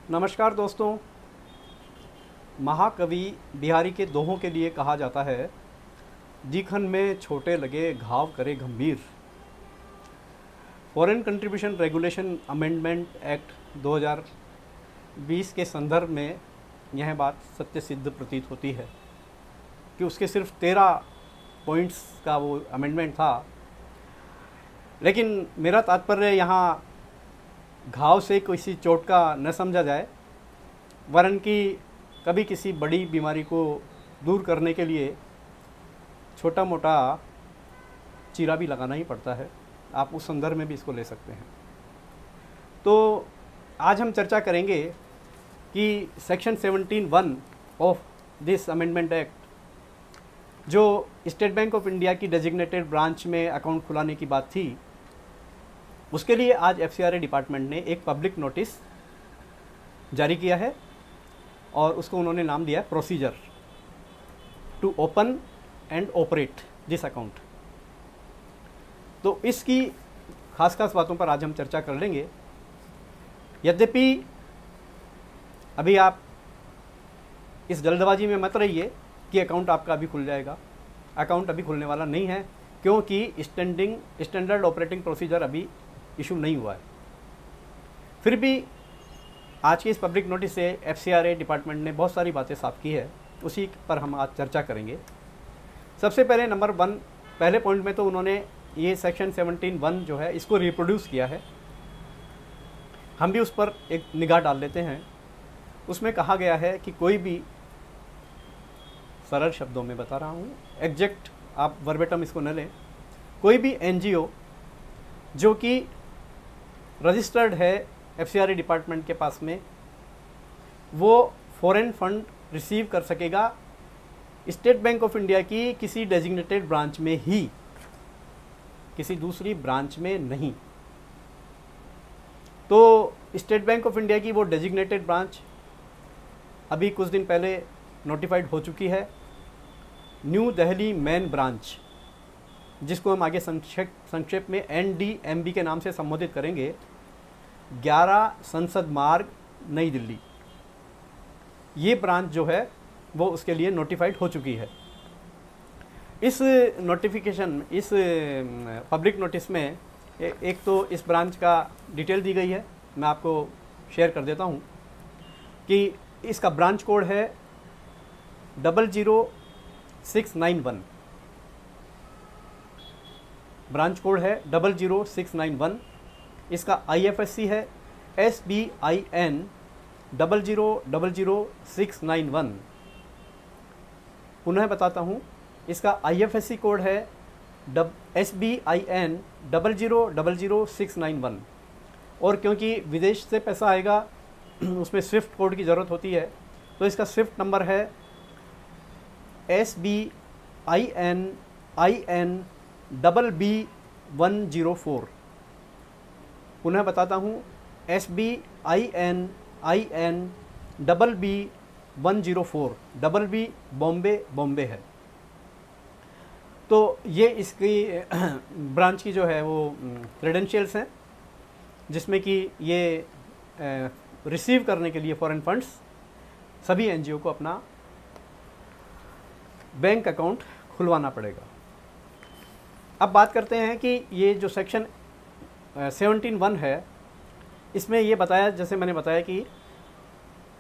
नमस्कार दोस्तों। महाकवि बिहारी के दोहों के लिए कहा जाता है, दिखन में छोटे लगे घाव करे गंभीर। Foreign contribution regulation amendment act 2020 के संदर्भ में यह बात सत्य सिद्ध प्रतीत होती है कि उसके सिर्फ 13 पॉइंट्स का वो अमेंडमेंट था, लेकिन मेरा तात्पर्य यहाँ घाव से किसी चोट का न समझा जाए, वरन कि कभी किसी बड़ी बीमारी को दूर करने के लिए छोटा मोटा चीरा भी लगाना ही पड़ता है। आप उस संदर्भ में भी इसको ले सकते हैं। तो आज हम चर्चा करेंगे कि section 17(1) of this amendment act, जो स्टेट बैंक ऑफ इंडिया की डेजिग्नेटेड ब्रांच में अकाउंट खुलाने की बात थी, उसके लिए आज FCRA डिपार्टमेंट ने एक पब्लिक नोटिस जारी किया है और उसको उन्होंने नाम दिया है procedure to open and operate this account. तो इसकी खास बातों पर आज हम चर्चा कर लेंगे। यद्यपि अभी आप इस जल्दबाजी में मत रहिए कि अकाउंट आपका अभी खुल जाएगा। अकाउंट अभी खुलने वाला नहीं है, क्योंकि स्टैंडर्ड ऑपरेटिंग प्रोसीजर अभी इशू नहीं हुआ है। फिर भी आज की इस पब्लिक नोटिस से FCRA डिपार्टमेंट ने बहुत सारी बातें साफ की है, उसी पर हम आज चर्चा करेंगे। सबसे पहले नंबर 1, पहले पॉइंट में तो उन्होंने ये सेक्शन 17(1) जो है इसको रिप्रोड्यूस किया है। हम भी उस पर एक निगाह डाल लेते हैं। उसमें कहा गया है कि कोई भी, सरल शब्दों में बता रहा हूँ, एग्जैक्ट आप वर्बेटम इसको न लें, कोई भी NGO जो कि रजिस्टर्ड है FCRA डिपार्टमेंट के पास में, वो फॉरेन फंड रिसीव कर सकेगा स्टेट बैंक ऑफ इंडिया की किसी डेजिग्नेटेड ब्रांच में ही, किसी दूसरी ब्रांच में नहीं। तो स्टेट बैंक ऑफ इंडिया की वो डेजिग्नेटेड ब्रांच अभी कुछ दिन पहले नोटिफाइड हो चुकी है, न्यू दिल्ली मेन ब्रांच, जिसको हम आगे संक्षेप में NDMB के नाम से संबोधित करेंगे, 11 संसद मार्ग, नई दिल्ली। ये ब्रांच जो है वो उसके लिए नोटिफाइड हो चुकी है। इस नोटिफिकेशन, इस पब्लिक नोटिस में एक तो इस ब्रांच का डिटेल दी गई है, मैं आपको शेयर कर देता हूँ कि इसका ब्रांच कोड है 00691। ब्रांच कोड है 00691। इसका IFSC है SBIN 0000691। पुनः बताता हूँ, इसका IFSC कोड है SBIN 0000691। और क्योंकि विदेश से पैसा आएगा उसमें स्विफ्ट कोड की ज़रूरत होती है, तो इसका स्विफ्ट नंबर है SBIN BB104। पुनः बताता हूँ, SBIN BB104। BB बॉम्बे है। तो ये इसकी ब्रांच की जो है वो क्रेडेंशियल्स हैं, जिसमें कि ये रिसीव करने के लिए फॉरेन फंड्स सभी NGO को अपना बैंक अकाउंट खुलवाना पड़ेगा। अब बात करते हैं कि ये जो सेक्शन 17(1) है, इसमें ये बताया, जैसे मैंने बताया कि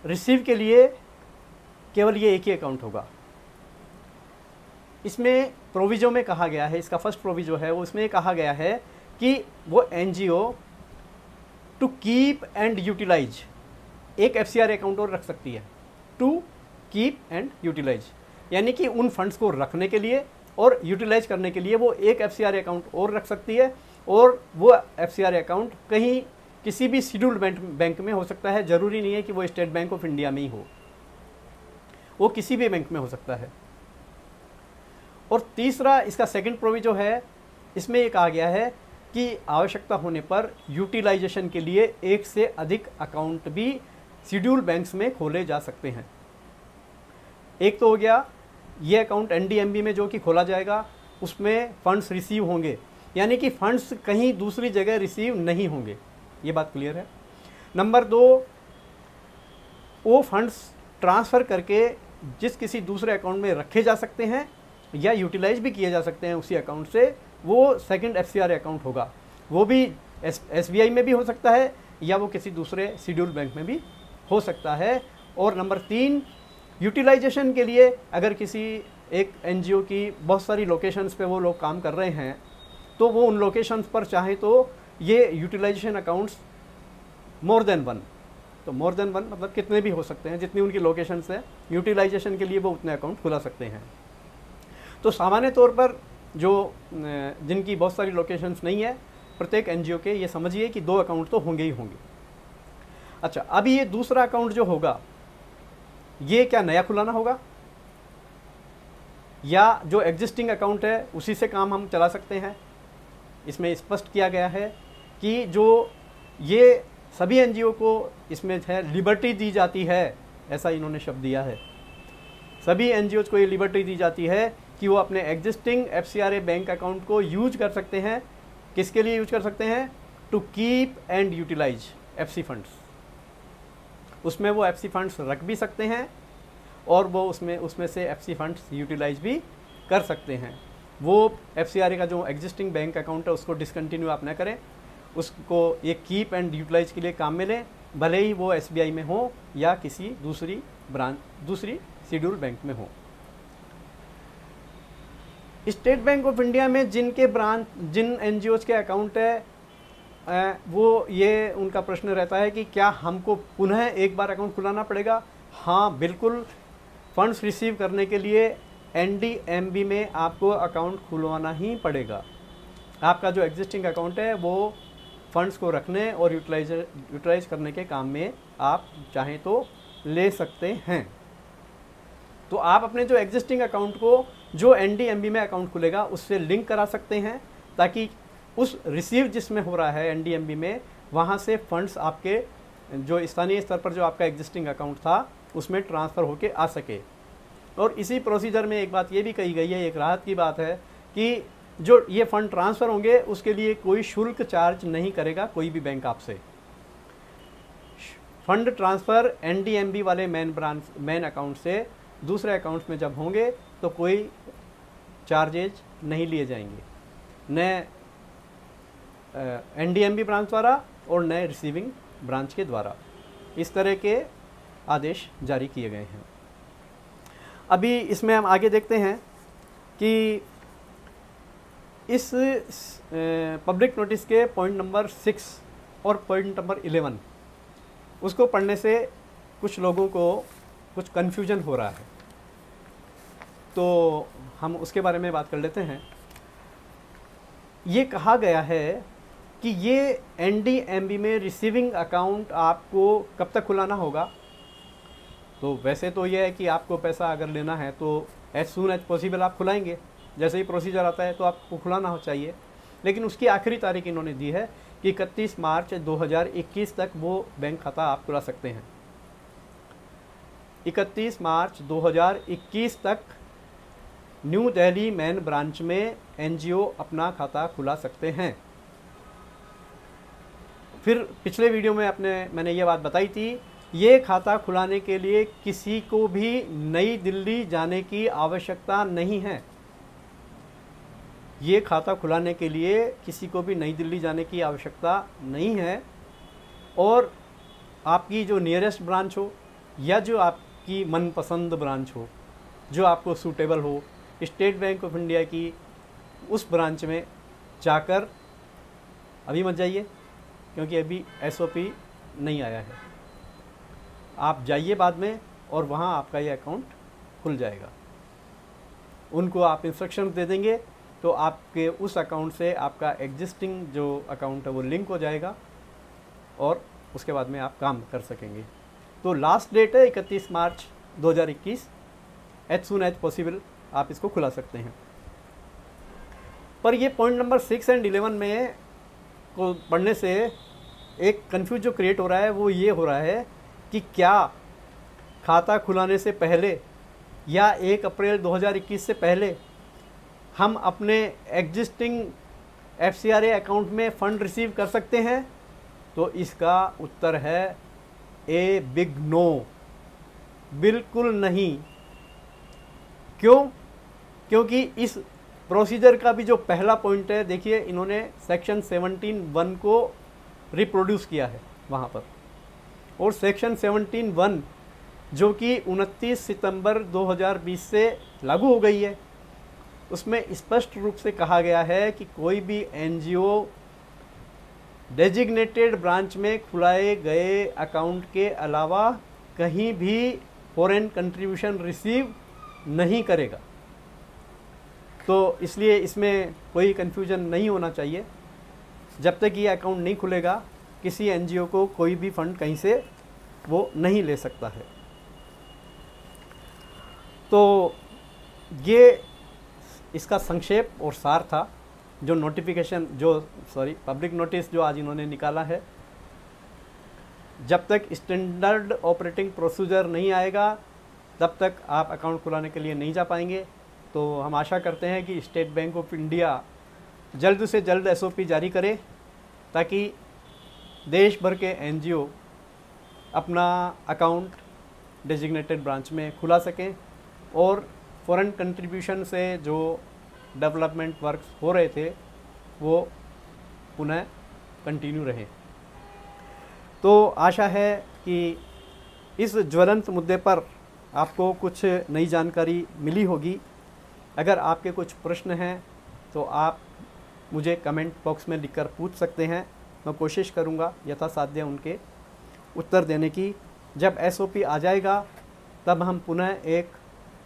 रिसीव के लिए केवल ये एक ही अकाउंट होगा। इसमें प्रोविजो में कहा गया है, इसका फर्स्ट प्रोविजो है वो, इसमें कहा गया है कि वो NGO to keep and utilise एक FCRA अकाउंट और रख सकती है। टू कीप एंड यूटिलाइज यानी कि उन फंड्स को रखने के लिए और यूटिलाइज करने के लिए वो एक FCRA अकाउंट और रख सकती है, और वो FCRA अकाउंट कहीं किसी भी शेड्यूल्ड बैंक में हो सकता है। ज़रूरी नहीं है कि वो स्टेट बैंक ऑफ इंडिया में ही हो, वो किसी भी बैंक में हो सकता है। और तीसरा, इसका सेकंड प्रोविजो है, इसमें ये कहा गया है कि आवश्यकता होने पर यूटिलाइजेशन के लिए एक से अधिक अकाउंट भी शेड्यूल्ड बैंक्स में खोले जा सकते हैं। एक तो हो गया ये अकाउंट NDMB में जो कि खोला जाएगा, उसमें फंड्स रिसीव होंगे, यानी कि फंड्स कहीं दूसरी जगह रिसीव नहीं होंगे। ये बात क्लियर है। नंबर 2, वो फंड्स ट्रांसफ़र करके जिस किसी दूसरे अकाउंट में रखे जा सकते हैं या यूटिलाइज भी किए जा सकते हैं उसी अकाउंट से, वो सेकंड FCRA अकाउंट होगा। वो भी SBI में भी हो सकता है या वो किसी दूसरे शेड्यूल बैंक में भी हो सकता है। और नंबर 3, यूटिलाइजेशन के लिए अगर किसी एक NGO की बहुत सारी लोकेशंस पे वो लोग काम कर रहे हैं तो वो उन लोकेशंस पर चाहे तो ये यूटिलाइजेशन अकाउंट्स मोर देन 1, तो मोर देन 1 मतलब कितने भी हो सकते हैं, जितनी उनकी लोकेशंस है यूटिलाइजेशन के लिए वो उतने अकाउंट खुला सकते हैं। तो सामान्य तौर पर जो जिनकी बहुत सारी लोकेशंस नहीं है, प्रत्येक NGO के ये समझिए कि 2 अकाउंट तो होंगे ही होंगे। अच्छा, अभी ये दूसरा अकाउंट जो होगा ये क्या नया खुलाना होगा या जो एग्जिस्टिंग अकाउंट है उसी से काम हम चला सकते हैं? इसमें स्पष्ट किया गया है कि जो ये सभी NGO को इसमें है लिबर्टी दी जाती है, ऐसा इन्होंने शब्द दिया है। सभी NGOs को ये लिबर्टी दी जाती है कि वो अपने एग्जिस्टिंग FCRA बैंक अकाउंट को यूज कर सकते हैं। किसके लिए यूज कर सकते हैं? To keep and utilise FC funds. उसमें वो FC फंड्स रख भी सकते हैं और वो उसमें से FC फंड्स यूटिलाइज भी कर सकते हैं। वो FCRA का जो एग्जिस्टिंग बैंक अकाउंट है उसको डिसकंटिन्यू आप न करें, उसको ये कीप एंड यूटिलाइज के लिए काम में लें, भले ही वो SBI में हो या किसी दूसरी शेड्यूल बैंक में हो। स्टेट बैंक ऑफ इंडिया में जिन NGOs के अकाउंट है वो ये उनका प्रश्न रहता है कि क्या हमको पुनः एक बार अकाउंट खुलाना पड़ेगा? हाँ बिल्कुल, फंड्स रिसीव करने के लिए NDMB में आपको अकाउंट खुलवाना ही पड़ेगा। आपका जो एग्जिस्टिंग अकाउंट है वो फंड्स को रखने और यूटिलाइज करने के काम में आप चाहें तो ले सकते हैं। तो आप अपने जो एग्जिस्टिंग अकाउंट को जो NDMB में अकाउंट खुलेगा उससे लिंक करा सकते हैं ताकि उस रिसीव जिसमें हो रहा है NDMB में वहाँ से फंड्स आपके जो स्थानीय स्तर पर जो आपका एग्जिस्टिंग अकाउंट था उसमें ट्रांसफ़र होके आ सके। और इसी प्रोसीजर में एक बात ये भी कही गई है, एक राहत की बात है कि जो ये फंड ट्रांसफ़र होंगे उसके लिए कोई शुल्क चार्ज नहीं करेगा कोई भी बैंक आपसे। फंड ट्रांसफ़र NDMB वाले मेन अकाउंट से दूसरे अकाउंट्स में जब होंगे तो कोई चार्जेज नहीं लिए जाएंगे, न NDMB ब्रांच द्वारा और न रिसीविंग ब्रांच के द्वारा। इस तरह के आदेश जारी किए गए हैं। अभी इसमें हम आगे देखते हैं कि इस पब्लिक नोटिस के पॉइंट नंबर 6 और पॉइंट नंबर 11 उसको पढ़ने से कुछ लोगों को कुछ कन्फ्यूजन हो रहा है, तो हम उसके बारे में बात कर लेते हैं। ये कहा गया है कि ये NDMB में रिसीविंग अकाउंट आपको कब तक खुलाना होगा? तो वैसे तो ये है कि आपको पैसा अगर लेना है तो एज सून एज पॉसिबल आप खुलाएंगे, जैसे ही प्रोसीजर आता है तो आपको खुलाना चाहिए। लेकिन उसकी आखिरी तारीख इन्होंने दी है कि 31 मार्च 2021 तक वो बैंक खाता आप खुला सकते हैं। 31 मार्च 2021 तक न्यू दिल्ली मेन ब्रांच में NGO अपना खाता खुला सकते हैं। फिर पिछले वीडियो में मैंने ये बात बताई थी, ये खाता खुलाने के लिए किसी को भी नई दिल्ली जाने की आवश्यकता नहीं है। ये खाता खुलाने के लिए किसी को भी नई दिल्ली जाने की आवश्यकता नहीं है। और आपकी जो नियरेस्ट ब्रांच हो या जो आपकी मनपसंद ब्रांच हो, जो आपको सूटेबल हो, स्टेट बैंक ऑफ इंडिया की उस ब्रांच में जाकर, अभी मत जाइए क्योंकि अभी SOP नहीं आया है, आप जाइए बाद में और वहाँ आपका ये अकाउंट खुल जाएगा। उनको आप इंस्ट्रक्शन दे देंगे तो आपके उस अकाउंट से आपका एग्जिस्टिंग जो अकाउंट है वो लिंक हो जाएगा और उसके बाद में आप काम कर सकेंगे। तो लास्ट डेट है 31 मार्च 2021, एज सून एज पॉसिबल आप इसको खुला सकते हैं। पर ये पॉइंट नंबर 6 एंड 11 में को पढ़ने से एक कन्फ्यूज जो क्रिएट हो रहा है वो ये हो रहा है कि क्या खाता खुलाने से पहले या 1 अप्रैल 2021 से पहले हम अपने एग्जिस्टिंग FCRA अकाउंट में फ़ंड रिसीव कर सकते हैं? तो इसका उत्तर है ए बिग नो। बिल्कुल नहीं। क्यों? क्योंकि इस प्रोसीजर का भी जो पहला पॉइंट है, देखिए इन्होंने सेक्शन 17(1) को रिप्रोड्यूस किया है वहाँ पर, और सेक्शन 17(1) जो कि 29 सितंबर 2020 से लागू हो गई है, उसमें स्पष्ट रूप से कहा गया है कि कोई भी एनजीओ डेजिग्नेटेड ब्रांच में खुलाए गए अकाउंट के अलावा कहीं भी फॉरेन कंट्रीब्यूशन रिसीव नहीं करेगा। तो इसलिए इसमें कोई कन्फ्यूजन नहीं होना चाहिए। जब तक ये अकाउंट नहीं खुलेगा, किसी एनजीओ को कोई भी फंड कहीं से वो नहीं ले सकता है। तो ये इसका संक्षेप और सार था, जो नोटिफिकेशन पब्लिक नोटिस जो आज इन्होंने निकाला है। जब तक स्टैंडर्ड ऑपरेटिंग प्रोसीजर नहीं आएगा, तब तक आप अकाउंट खुलाने के लिए नहीं जा पाएंगे। तो हम आशा करते हैं कि स्टेट बैंक ऑफ इंडिया जल्द से जल्द एसओपी जारी करे, ताकि देश भर के एनजीओ अपना अकाउंट डेजिग्नेटेड ब्रांच में खुला सकें और फॉरेन कंट्रीब्यूशन से जो डेवलपमेंट वर्क्स हो रहे थे वो पुनः कंटिन्यू रहे। तो आशा है कि इस ज्वलंत मुद्दे पर आपको कुछ नई जानकारी मिली होगी। अगर आपके कुछ प्रश्न हैं तो आप मुझे कमेंट बॉक्स में लिखकर पूछ सकते हैं। मैं कोशिश करूंगा यथासाध्य उनके उत्तर देने की। जब एसओपी आ जाएगा तब हम पुनः एक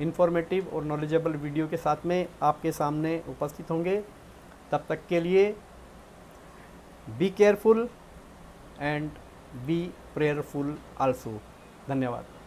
इन्फॉर्मेटिव और नॉलेजेबल वीडियो के साथ में आपके सामने उपस्थित होंगे। तब तक के लिए be careful and B prayerful also. धन्यवाद।